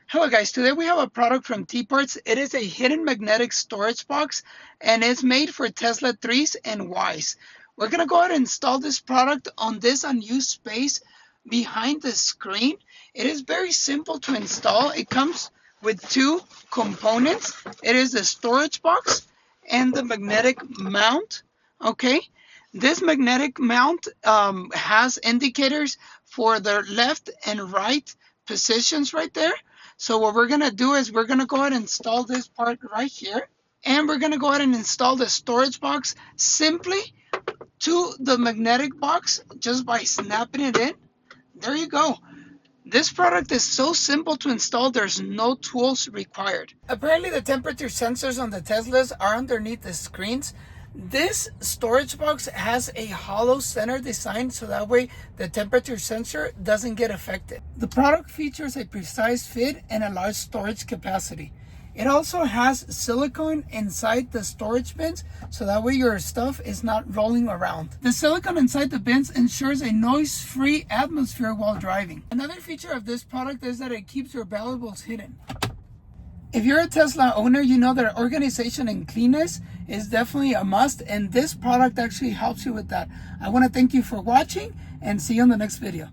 Hello guys, today we have a product from T-Parts. It is a hidden magnetic storage box and it's made for Tesla 3s and Ys. We're going to go ahead and install this product on this unused space behind the screen. It is very simple to install. It comes with two components. It is the storage box and the magnetic mount. Okay, this magnetic mount has indicators for the left and right positions right there. So what we're going to do is we're going to go ahead and install this part right here. And we're going to go ahead and install the storage box simply to the magnetic box just by snapping it in. There you go. This product is so simple to install, there's no tools required. Apparently the temperature sensors on the Teslas are underneath the screens. This storage box has a hollow center design so that way the temperature sensor doesn't get affected. The product features a precise fit and a large storage capacity. It also has silicone inside the storage bins so that way your stuff is not rolling around. The silicone inside the bins ensures a noise-free atmosphere while driving. Another feature of this product is that it keeps your valuables hidden. If you're a Tesla owner, you know that organization and cleanness is definitely a must, and this product actually helps you with that. I want to thank you for watching and see you on the next video.